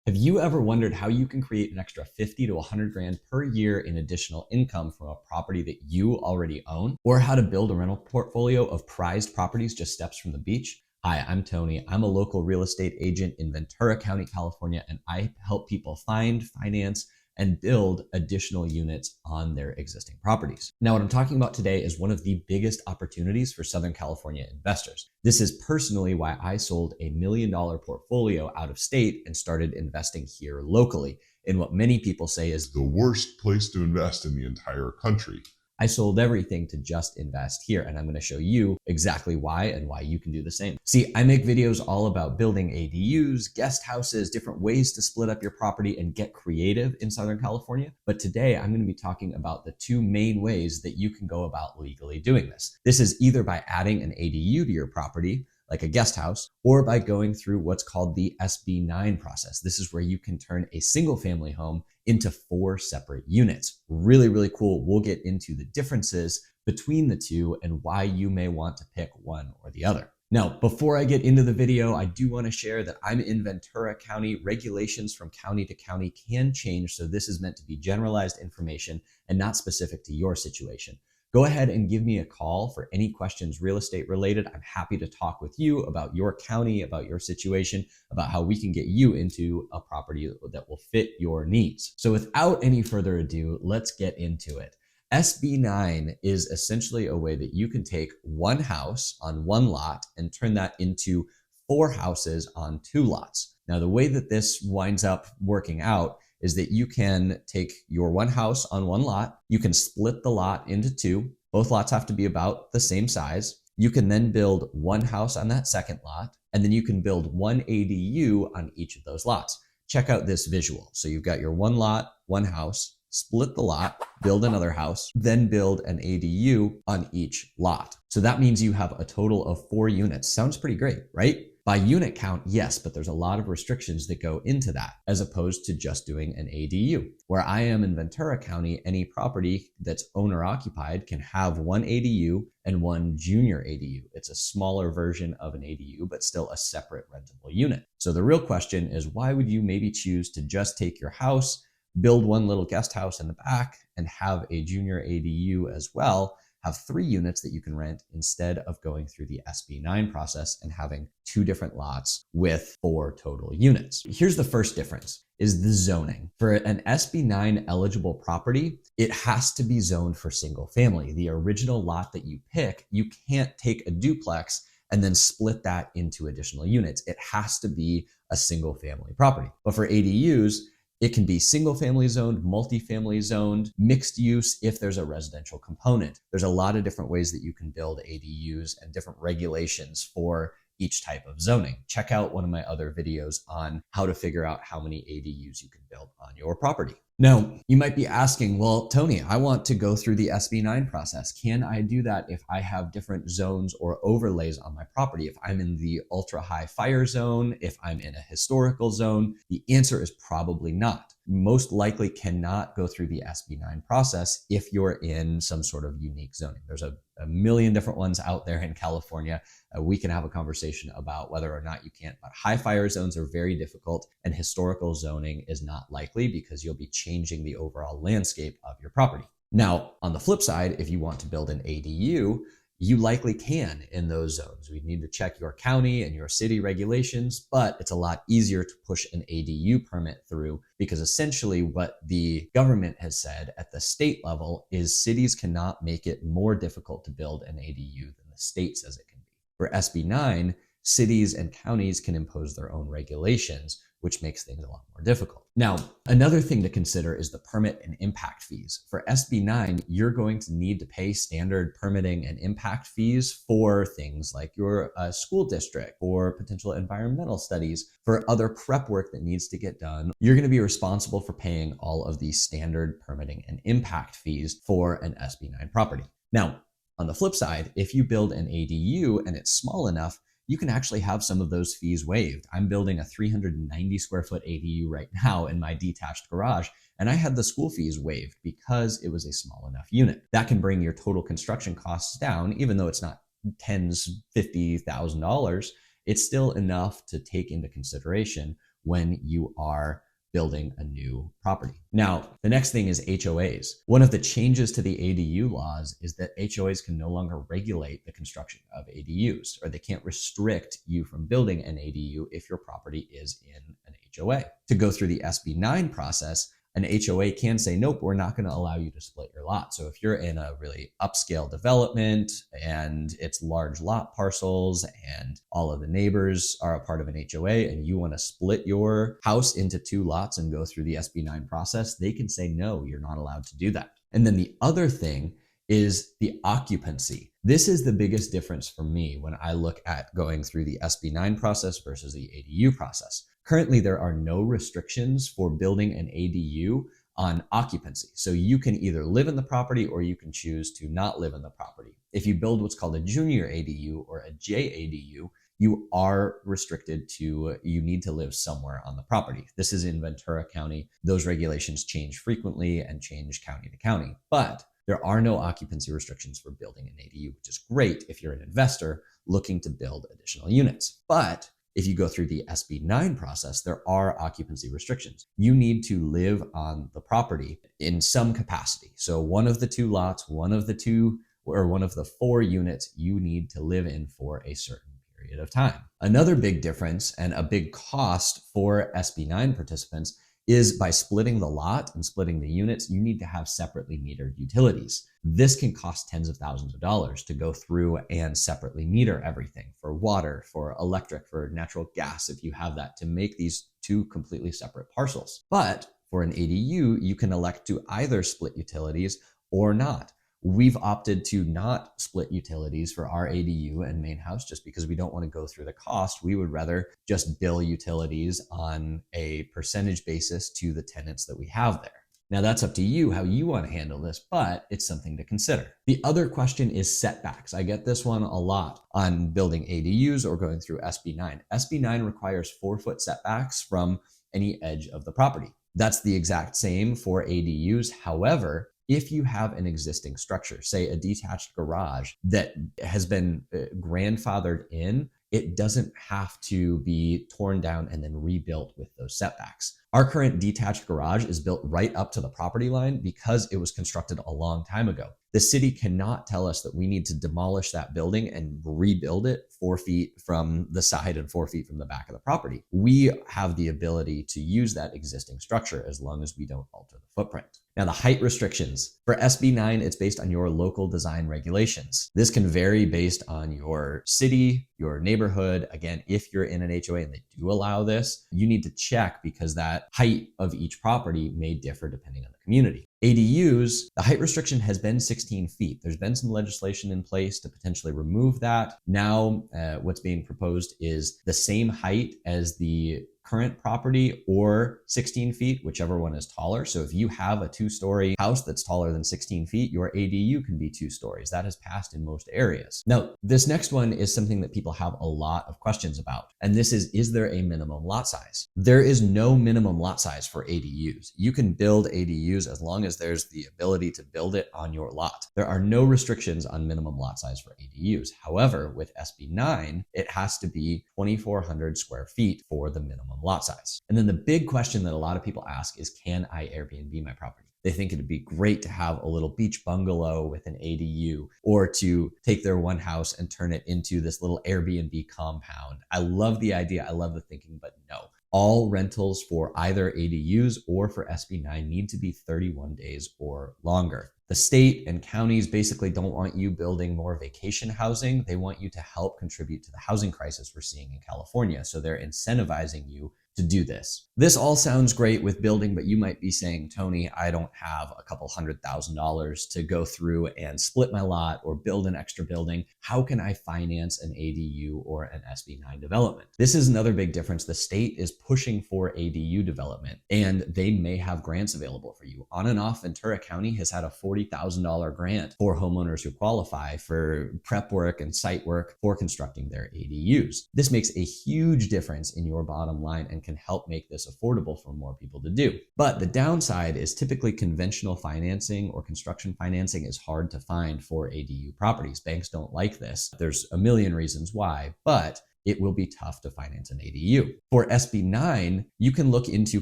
Have you ever wondered how you can create an extra 50 to 100 grand per year in additional income from a property that you already own? Or how to build a rental portfolio of prized properties just steps from the beach? Hi, I'm Tony. I'm a local real estate agent in Ventura County, California, and I help people find, finance, and build additional units on their existing properties. Now, what I'm talking about today is one of the biggest opportunities for Southern California investors. This is personally why I sold $1 million portfolio out of state and started investing here locally in what many people say is the worst place to invest in the entire country. I sold everything to just invest here, and I'm going to show you exactly why and why you can do the same. See, I make videos all about building ADUs, guest houses, different ways to split up your property and get creative in Southern California. But today I'm going to be talking about the two main ways that you can go about legally doing this. This is either by adding an ADU to your property, like a guest house, or by going through what's called the SB9 process. This is where you can turn a single family home into 4 separate units. Really, really cool. We'll get into the differences between the two and why you may want to pick one or the other. Now, before I get into the video, I do want to share that I'm in Ventura County. Regulations from county to county can change, so this is meant to be generalized information and not specific to your situation. Go ahead and give me a call for any questions real estate related. I'm happy to talk with you about your county, about your situation, about how we can get you into a property that will fit your needs. So without any further ado, let's get into it. SB9 is essentially a way that you can take one house on one lot and turn that into 4 houses on 2 lots. Now, the way that this winds up working out is that you can take your one house on one lot, you can split the lot into 2. Both lots have to be about the same size. You can then build one house on that second lot, and then you can build one ADU on each of those lots. Check out this visual. So you've got your one lot, one house, split the lot, build another house, then build an ADU on each lot. So that means you have a total of 4 units. Sounds pretty great, right? By unit count, yes, but there's a lot of restrictions that go into that, as opposed to just doing an ADU. Where I am in Ventura County, any property that's owner occupied can have 1 ADU and 1 junior ADU. It's a smaller version of an ADU, but still a separate rentable unit. So the real question is, why would you maybe choose to just take your house, build one little guest house in the back, and have a junior ADU as well, have 3 units that you can rent instead of going through the SB9 process and having 2 different lots with 4 total units? Here's the first difference, is the zoning. For an SB9 eligible property, it has to be zoned for single family. The original lot that you pick, you can't take a duplex and then split that into additional units. It has to be a single family property. But for ADUs, it can be single family zoned, multifamily zoned, mixed use if there's a residential component. There's a lot of different ways that you can build ADUs and different regulations for each type of zoning. Check out one of my other videos on how to figure out how many ADUs you can build on your property. Now, you might be asking, well, Tony, I want to go through the SB9 process. Can I do that if I have different zones or overlays on my property? If I'm in the ultra high fire zone, if I'm in a historical zone? The answer is probably not. Most likely cannot go through the SB9 process if you're in some sort of unique zoning. There's a million different ones out there in California. We can have a conversation about whether or not you can, but high fire zones are very difficult, and historical zoning is not likely because you'll be changing the overall landscape of your property. Now, on the flip side, if you want to build an ADU, you likely can in those zones. We need to check your county and your city regulations, but it's a lot easier to push an ADU permit through because essentially what the government has said at the state level is cities cannot make it more difficult to build an ADU than the state says it can be. For SB9, cities and counties can impose their own regulations, which makes things a lot more difficult. Now, another thing to consider is the permit and impact fees. For SB9, you're going to need to pay standard permitting and impact fees for things like your school district or potential environmental studies. For other prep work that needs to get done, you're going to be responsible for paying all of these standard permitting and impact fees for an SB9 property. Now, on the flip side, if you build an ADU and it's small enough, you can actually have some of those fees waived. I'm building a 390 square foot ADU right now in my detached garage, and I had the school fees waived because it was a small enough unit. That can bring your total construction costs down, even though it's not $10,000, $50,000, it's still enough to take into consideration when you are building a new property. Now, the next thing is HOAs. One of the changes to the ADU laws is that HOAs can no longer regulate the construction of ADUs, or they can't restrict you from building an ADU if your property is in an HOA. To go through the SB9 process, an HOA can say, nope, we're not going to allow you to split your lot. So if you're in a really upscale development and it's large lot parcels and all of the neighbors are a part of an HOA and you want to split your house into 2 lots and go through the SB9 process, they can say, no, you're not allowed to do that. And then the other thing is the occupancy. This is the biggest difference for me when I look at going through the SB9 process versus the ADU process. Currently, there are no restrictions for building an ADU on occupancy. So you can either live in the property or you can choose to not live in the property. If you build what's called a junior ADU or a JADU, you are restricted to, you need to live somewhere on the property. This is in Ventura County. Those regulations change frequently and change county to county, but there are no occupancy restrictions for building an ADU, which is great if you're an investor looking to build additional units. But if you go through the SB9 process, there are occupancy restrictions. You need to live on the property in some capacity. So one of the 2 lots, one of the 4 units you need to live in for a certain period of time. Another big difference and a big cost for SB9 participants is by splitting the lot and splitting the units, you need to have separately metered utilities. This can cost tens of thousands of dollars to go through and separately meter everything for water, for electric, for natural gas, if you have that, to make these 2 completely separate parcels. But for an ADU, you can elect to either split utilities or not. We've opted to not split utilities for our ADU and main house just because we don't want to go through the cost. We would rather just bill utilities on a percentage basis to the tenants that we have there. Now that's up to you how you want to handle this, but it's something to consider. The other question is setbacks. I get this one a lot on building ADUs or going through SB9. SB9 requires 4-foot setbacks from any edge of the property. That's the exact same for ADUs. However, if you have an existing structure, say a detached garage that has been grandfathered in, it doesn't have to be torn down and then rebuilt with those setbacks. Our current detached garage is built right up to the property line because it was constructed a long time ago. The city cannot tell us that we need to demolish that building and rebuild it 4 feet from the side and 4 feet from the back of the property. We have the ability to use that existing structure as long as we don't alter the footprint. Now, the height restrictions. For SB9, it's based on your local design regulations. This can vary based on your city, your neighborhood. Again, if you're in an HOA and they do allow this, you need to check because that height of each property may differ depending on the community. ADUs, the height restriction has been 16 feet. There's been some legislation in place to potentially remove that. Now, what's being proposed is the same height as the current property or 16 feet, whichever one is taller. So if you have a 2-story house that's taller than 16 feet, your ADU can be 2 stories. That has passed in most areas. Now, this next one is something that people have a lot of questions about. And this is there a minimum lot size? There is no minimum lot size for ADUs. You can build ADUs as long as there's the ability to build it on your lot. There are no restrictions on minimum lot size for ADUs. However, with SB9, it has to be 2,400 square feet for the minimum lot size. And then the big question that a lot of people ask is, can I Airbnb my property? They think it'd be great to have a little beach bungalow with an ADU, or to take their one house and turn it into this little Airbnb compound. I love the idea. I love the thinking, but no. All rentals for either ADUs or for SB9 need to be 31 days or longer. The state and counties basically don't want you building more vacation housing. They want you to help contribute to the housing crisis we're seeing in California. So they're incentivizing you to do this. This all sounds great with building, but you might be saying, Tony, I don't have a couple $100,000 to go through and split my lot or build an extra building. How can I finance an ADU or an SB9 development? This is another big difference. The state is pushing for ADU development, and they may have grants available for you. On and off, Ventura County has had a $40,000 grant for homeowners who qualify for prep work and site work for constructing their ADUs. This makes a huge difference in your bottom line and can help make this affordable for more people to do. But the downside is typically conventional financing or construction financing is hard to find for ADU properties. Banks don't like this. There's a million reasons why, but it will be tough to finance an ADU. For SB9, you can look into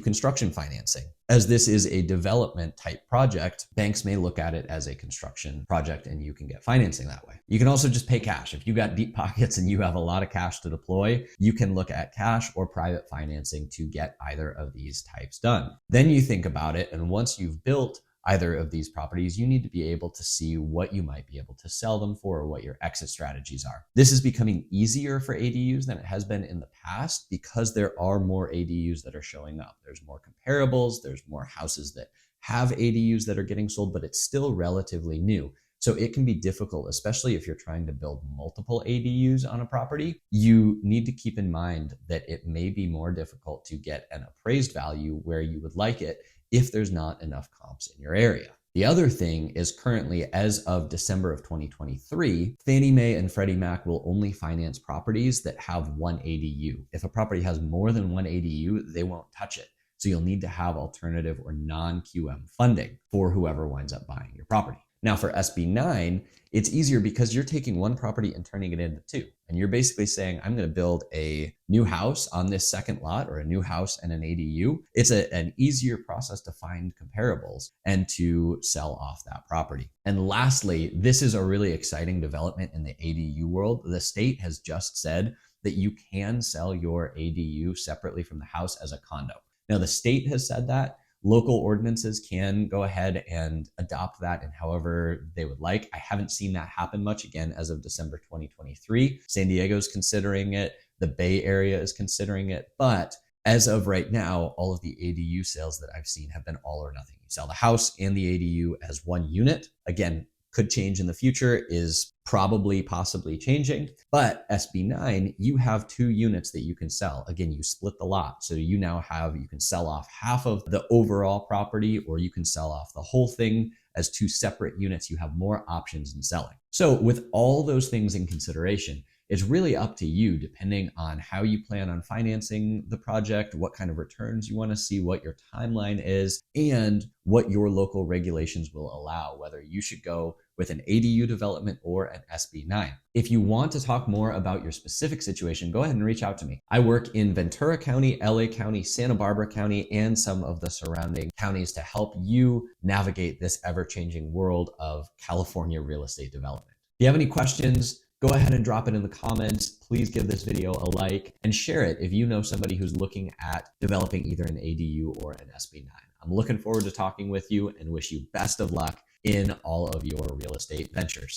construction financing. As this is a development type project, banks may look at it as a construction project and you can get financing that way. You can also just pay cash. If you got deep pockets and you have a lot of cash to deploy, you can look at cash or private financing to get either of these types done. Then you think about it, and once you've built either of these properties, you need to be able to see what you might be able to sell them for or what your exit strategies are. This is becoming easier for ADUs than it has been in the past because there are more ADUs that are showing up. There's more comparables, there's more houses that have ADUs that are getting sold, but it's still relatively new. So it can be difficult, especially if you're trying to build multiple ADUs on a property. You need to keep in mind that it may be more difficult to get an appraised value where you would like it if there's not enough comps in your area. The other thing is currently, as of December of 2023, Fannie Mae and Freddie Mac will only finance properties that have one ADU. If a property has more than one ADU, they won't touch it. So you'll need to have alternative or non-QM funding for whoever winds up buying your property. Now for SB9, it's easier because you're taking one property and turning it into two. And you're basically saying, I'm going to build a new house on this second lot or a new house and an ADU. It's an easier process to find comparables and to sell off that property. And lastly, this is a really exciting development in the ADU world. The state has just said that you can sell your ADU separately from the house as a condo. Now the state has said that. Local ordinances can go ahead and adopt that in however they would like. I haven't seen that happen much, again, as of December 2023. San Diego's considering it. The Bay Area is considering it. But as of right now, all of the ADU sales that I've seen have been all or nothing. You sell the house and the ADU as one unit. Again, could change in the future, is probably possibly changing. But SB9, you have two units that you can sell. Again, you split the lot. So you can sell off half of the overall property, or you can sell off the whole thing as two separate units. You have more options in selling. So with all those things in consideration, it's really up to you, depending on how you plan on financing the project, what kind of returns you want to see, what your timeline is, and what your local regulations will allow, whether you should go with an ADU development or an SB9. If you want to talk more about your specific situation, go ahead and reach out to me. I work in Ventura County, LA County, Santa Barbara County, and some of the surrounding counties to help you navigate this ever-changing world of California real estate development. If you have any questions, go ahead and drop it in the comments. Please give this video a like and share it if you know somebody who's looking at developing either an ADU or an SB9. I'm looking forward to talking with you and wish you best of luck in all of your real estate ventures.